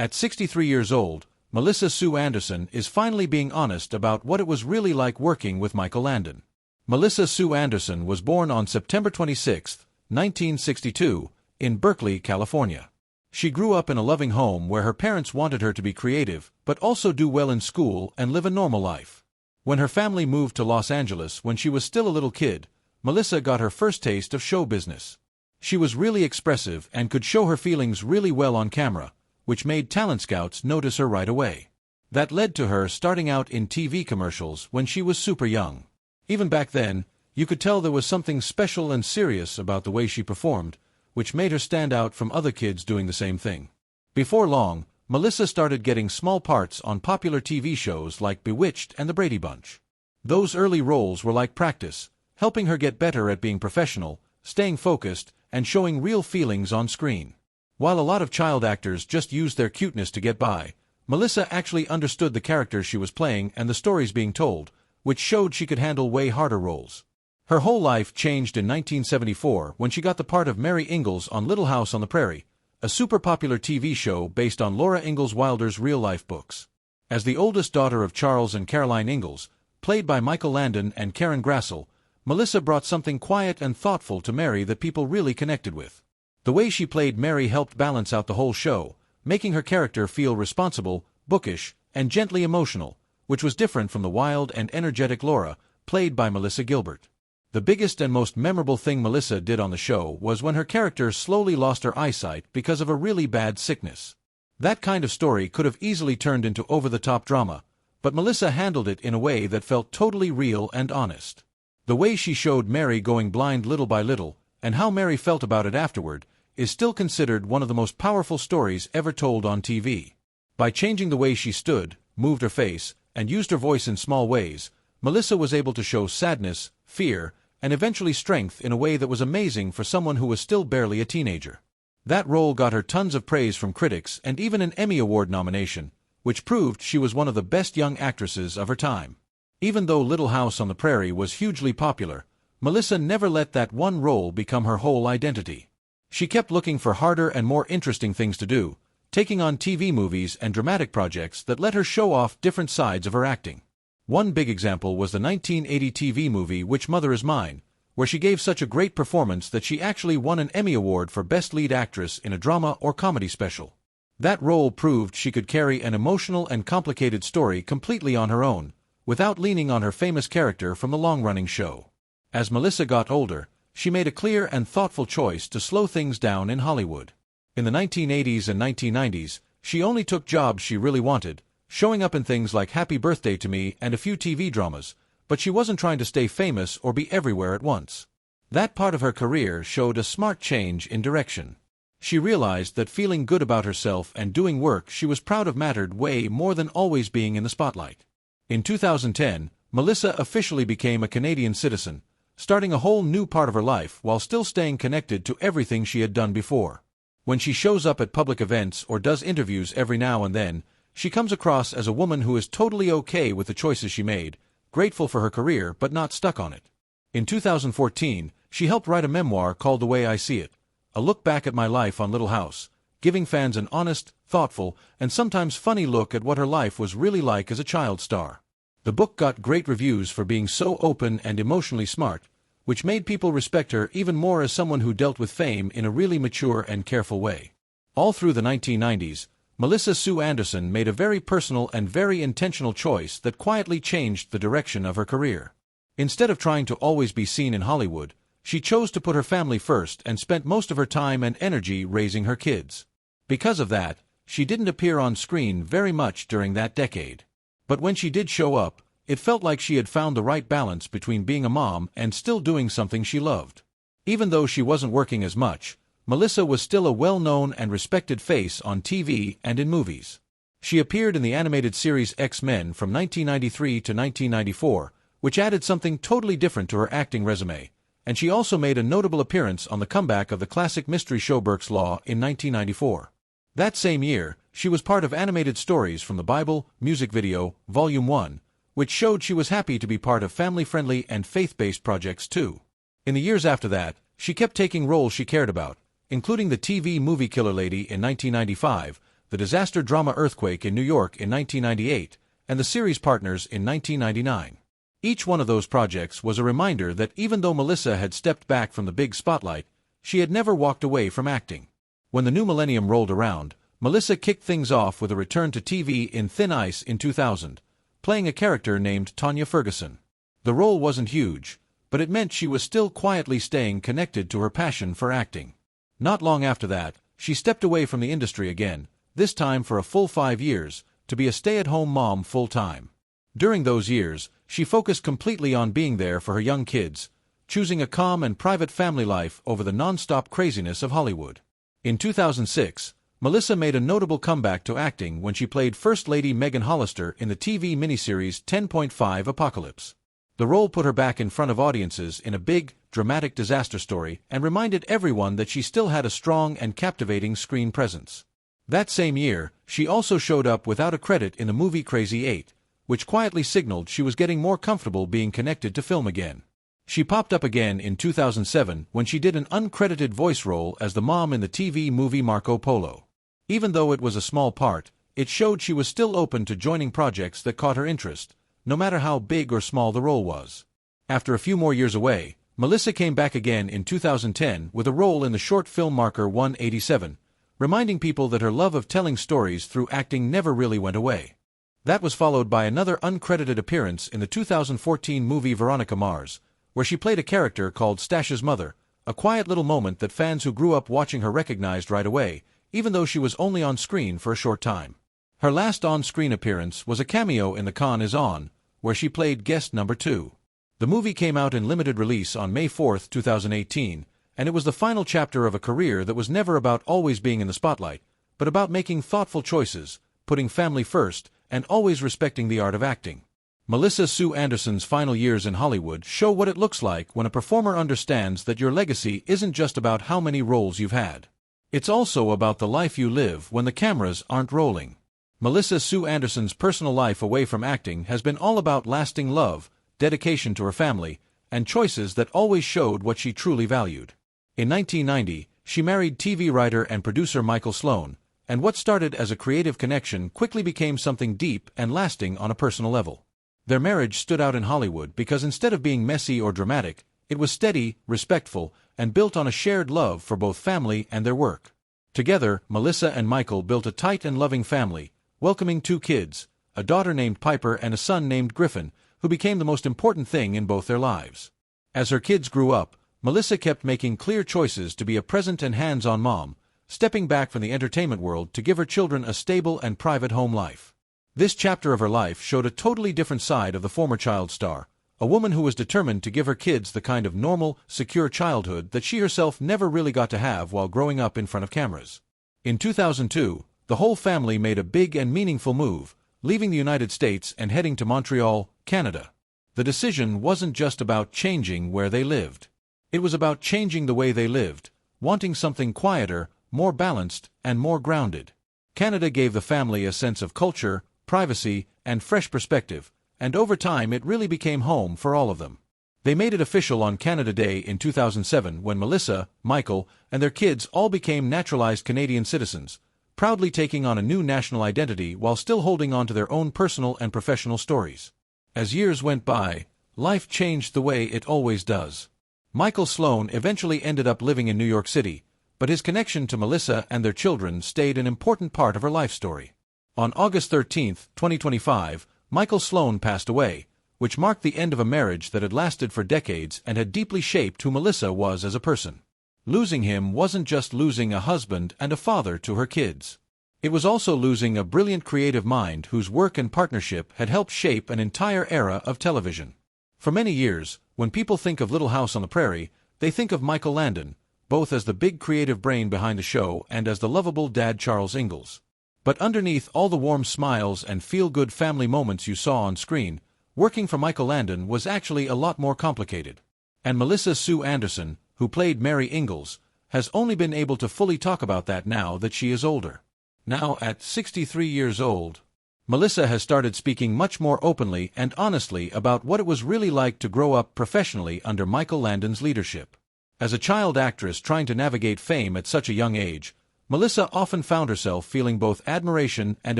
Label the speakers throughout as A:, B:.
A: At 63 years old, Melissa Sue Anderson is finally being honest about what it was really like working with Michael Landon. Melissa Sue Anderson was born on September 26, 1962, in Berkeley, California. She grew up in a loving home where her parents wanted her to be creative, but also do well in school and live a normal life. When her family moved to Los Angeles when she was still a little kid, Melissa got her first taste of show business. She was really expressive and could show her feelings really well on camera, which made talent scouts notice her right away. That led to her starting out in TV commercials when she was super young. Even back then, you could tell there was something special and serious about the way she performed, which made her stand out from other kids doing the same thing. Before long, Melissa started getting small parts on popular TV shows like Bewitched and The Brady Bunch. Those early roles were like practice, helping her get better at being professional, staying focused, and showing real feelings on screen. While a lot of child actors just used their cuteness to get by, Melissa actually understood the characters she was playing and the stories being told, which showed she could handle way harder roles. Her whole life changed in 1974 when she got the part of Mary Ingalls on Little House on the Prairie, a super popular TV show based on Laura Ingalls Wilder's real-life books. As the oldest daughter of Charles and Caroline Ingalls, played by Michael Landon and Karen Grassel, Melissa brought something quiet and thoughtful to Mary that people really connected with. The way she played Mary helped balance out the whole show, making her character feel responsible, bookish, and gently emotional, which was different from the wild and energetic Laura, played by Melissa Gilbert. The biggest and most memorable thing Melissa did on the show was when her character slowly lost her eyesight because of a really bad sickness. That kind of story could have easily turned into over-the-top drama, but Melissa handled it in a way that felt totally real and honest. The way she showed Mary going blind little by little, and how Mary felt about it afterward, is still considered one of the most powerful stories ever told on TV. By changing the way she stood, moved her face, and used her voice in small ways, Melissa was able to show sadness, fear, and eventually strength in a way that was amazing for someone who was still barely a teenager. That role got her tons of praise from critics and even an Emmy Award nomination, which proved she was one of the best young actresses of her time. Even though Little House on the Prairie was hugely popular, Melissa never let that one role become her whole identity. She kept looking for harder and more interesting things to do, taking on TV movies and dramatic projects that let her show off different sides of her acting. One big example was the 1980 TV movie Which Mother Is Mine, where she gave such a great performance that she actually won an Emmy Award for Best Lead Actress in a Drama or Comedy Special. That role proved she could carry an emotional and complicated story completely on her own, without leaning on her famous character from the long-running show. As Melissa got older, she made a clear and thoughtful choice to slow things down in Hollywood. In the 1980s and 1990s, she only took jobs she really wanted, showing up in things like Happy Birthday to Me and a few TV dramas, but she wasn't trying to stay famous or be everywhere at once. That part of her career showed a smart change in direction. She realized that feeling good about herself and doing work she was proud of mattered way more than always being in the spotlight. In 2010, Melissa officially became a Canadian citizen, starting a whole new part of her life while still staying connected to everything she had done before. When she shows up at public events or does interviews every now and then, she comes across as a woman who is totally okay with the choices she made, grateful for her career but not stuck on it. In 2014, she helped write a memoir called The Way I See It, a look back at my life on Little House, giving fans an honest, thoughtful, and sometimes funny look at what her life was really like as a child star. The book got great reviews for being so open and emotionally smart, which made people respect her even more as someone who dealt with fame in a really mature and careful way. All through the 1990s, Melissa Sue Anderson made a very personal and very intentional choice that quietly changed the direction of her career. Instead of trying to always be seen in Hollywood, she chose to put her family first and spent most of her time and energy raising her kids. Because of that, she didn't appear on screen very much during that decade. But when she did show up, it felt like she had found the right balance between being a mom and still doing something she loved. Even though she wasn't working as much, Melissa was still a well-known and respected face on TV and in movies. She appeared in the animated series X-Men from 1993 to 1994, which added something totally different to her acting resume, and she also made a notable appearance on the comeback of the classic mystery show Burke's Law in 1994. That same year, she was part of Animated Stories from the Bible music video, Volume 1, which showed she was happy to be part of family-friendly and faith-based projects too. In the years after that, she kept taking roles she cared about, including the TV movie Killer Lady in 1995, the disaster drama Earthquake in New York in 1998, and the series Partners in 1999. Each one of those projects was a reminder that even though Melissa had stepped back from the big spotlight, she had never walked away from acting. When the new millennium rolled around, Melissa kicked things off with a return to TV in Thin Ice in 2000, playing a character named Tanya Ferguson. The role wasn't huge, but it meant she was still quietly staying connected to her passion for acting. Not long after that, she stepped away from the industry again, this time for a full 5 years, to be a stay-at-home mom full-time. During those years, she focused completely on being there for her young kids, choosing a calm and private family life over the non-stop craziness of Hollywood. In 2006, Melissa made a notable comeback to acting when she played First Lady Megan Hollister in the TV miniseries 10.5 Apocalypse. The role put her back in front of audiences in a big, dramatic disaster story and reminded everyone that she still had a strong and captivating screen presence. That same year, she also showed up without a credit in the movie Crazy 8, which quietly signaled she was getting more comfortable being connected to film again. She popped up again in 2007 when she did an uncredited voice role as the mom in the TV movie Marco Polo. Even though it was a small part, it showed she was still open to joining projects that caught her interest, no matter how big or small the role was. After a few more years away, Melissa came back again in 2010 with a role in the short film Marker 187, reminding people that her love of telling stories through acting never really went away. That was followed by another uncredited appearance in the 2014 movie Veronica Mars, where she played a character called Stash's mother, a quiet little moment that fans who grew up watching her recognized right away, even though she was only on screen for a short time. Her last on-screen appearance was a cameo in The Con Is On, where she played guest number 2. The movie came out in limited release on May 4, 2018, and it was the final chapter of a career that was never about always being in the spotlight, but about making thoughtful choices, putting family first, and always respecting the art of acting. Melissa Sue Anderson's final years in Hollywood show what it looks like when a performer understands that your legacy isn't just about how many roles you've had. It's also about the life you live when the cameras aren't rolling. Melissa Sue Anderson's personal life away from acting has been all about lasting love, dedication to her family, and choices that always showed what she truly valued. In 1990, she married TV writer and producer Michael Sloan, and what started as a creative connection quickly became something deep and lasting on a personal level. Their marriage stood out in Hollywood because instead of being messy or dramatic, it was steady, respectful, and built on a shared love for both family and their work. Together, Melissa and Michael built a tight and loving family, welcoming 2 kids, a daughter named Piper and a son named Griffin, who became the most important thing in both their lives. As her kids grew up, Melissa kept making clear choices to be a present and hands-on mom, stepping back from the entertainment world to give her children a stable and private home life. This chapter of her life showed a totally different side of the former child star, a woman who was determined to give her kids the kind of normal, secure childhood that she herself never really got to have while growing up in front of cameras. In 2002, the whole family made a big and meaningful move, leaving the United States and heading to Montreal, Canada. The decision wasn't just about changing where they lived. It was about changing the way they lived, wanting something quieter, more balanced, and more grounded. Canada gave the family a sense of culture, privacy, and fresh perspective, and over time it really became home for all of them. They made it official on Canada Day in 2007 when Melissa, Michael, and their kids all became naturalized Canadian citizens, proudly taking on a new national identity while still holding on to their own personal and professional stories. As years went by, life changed the way it always does. Michael Sloan eventually ended up living in New York City, but his connection to Melissa and their children stayed an important part of her life story. On August 13, 2025, Michael Sloan passed away, which marked the end of a marriage that had lasted for decades and had deeply shaped who Melissa was as a person. Losing him wasn't just losing a husband and a father to her kids. It was also losing a brilliant creative mind whose work and partnership had helped shape an entire era of television. For many years, when people think of Little House on the Prairie, they think of Michael Landon, both as the big creative brain behind the show and as the lovable dad Charles Ingalls. But underneath all the warm smiles and feel-good family moments you saw on screen, working for Michael Landon was actually a lot more complicated. And Melissa Sue Anderson, who played Mary Ingalls, has only been able to fully talk about that now that she is older. Now at 63 years old, Melissa has started speaking much more openly and honestly about what it was really like to grow up professionally under Michael Landon's leadership. As a child actress trying to navigate fame at such a young age, Melissa often found herself feeling both admiration and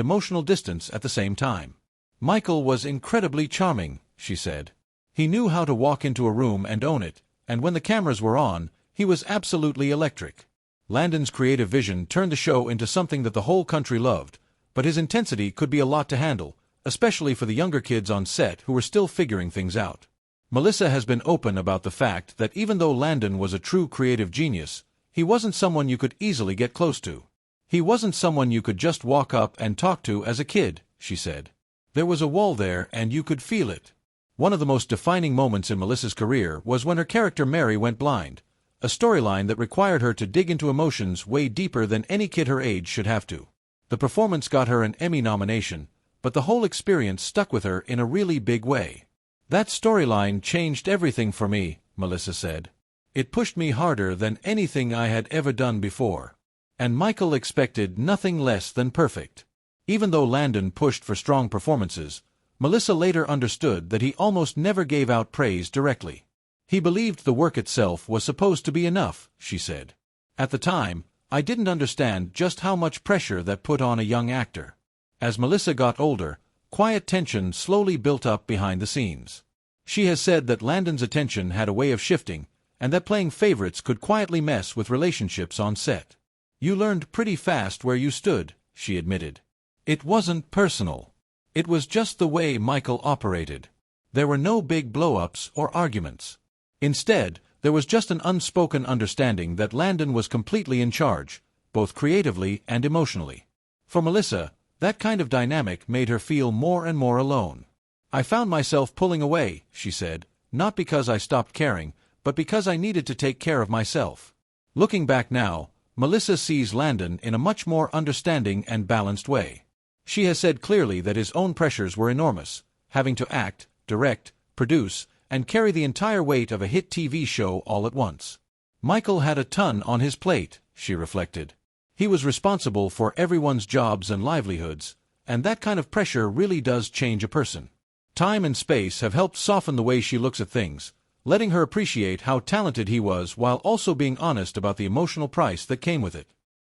A: emotional distance at the same time. Michael was incredibly charming, she said. He knew how to walk into a room and own it, and when the cameras were on, he was absolutely electric. Landon's creative vision turned the show into something that the whole country loved, but his intensity could be a lot to handle, especially for the younger kids on set who were still figuring things out. Melissa has been open about the fact that even though Landon was a true creative genius, he wasn't someone you could easily get close to. He wasn't someone you could just walk up and talk to as a kid, she said. There was a wall there and you could feel it. One of the most defining moments in Melissa's career was when her character Mary went blind, a storyline that required her to dig into emotions way deeper than any kid her age should have to. The performance got her an Emmy nomination, but the whole experience stuck with her in a really big way. That storyline changed everything for me, Melissa said. It pushed me harder than anything I had ever done before. And Michael expected nothing less than perfect. Even though Landon pushed for strong performances, Melissa later understood that he almost never gave out praise directly. He believed the work itself was supposed to be enough, she said. At the time, I didn't understand just how much pressure that put on a young actor. As Melissa got older, quiet tension slowly built up behind the scenes. She has said that Landon's attention had a way of shifting, and that playing favorites could quietly mess with relationships on set. You learned pretty fast where you stood, she admitted. It wasn't personal. It was just the way Michael operated. There were no big blow-ups or arguments. Instead, there was just an unspoken understanding that Landon was completely in charge, both creatively and emotionally. For Melissa, that kind of dynamic made her feel more and more alone. I found myself pulling away, she said, not because I stopped caring, but because I needed to take care of myself. Looking back now, Melissa sees Landon in a much more understanding and balanced way. She has said clearly that his own pressures were enormous, having to act, direct, produce, and carry the entire weight of a hit TV show all at once. Michael had a ton on his plate, she reflected. He was responsible for everyone's jobs and livelihoods, and that kind of pressure really does change a person. Time and space have helped soften the way she looks at things, letting her appreciate how talented he was while also being honest about the emotional price that came with it.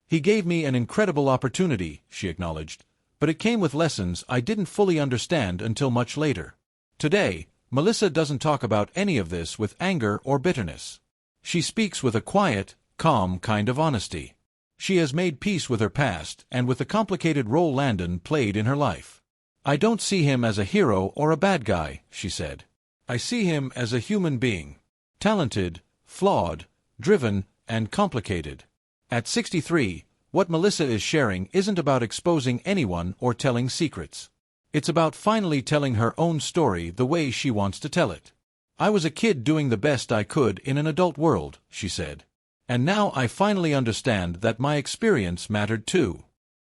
A: He gave me an incredible opportunity, she acknowledged, but it came with lessons I didn't fully understand until much later. Today, Melissa doesn't talk about any of this with anger or bitterness. She speaks with a quiet, calm kind of honesty. She has made peace with her past and with the complicated role Landon played in her life. I don't see him as a hero or a bad guy, she said. I see him as a human being. Talented, flawed, driven, and complicated. At 63, what Melissa is sharing isn't about exposing anyone or telling secrets. It's about finally telling her own story the way she wants to tell it. I was a kid doing the best I could in an adult world, she said. And now I finally understand that my experience mattered too.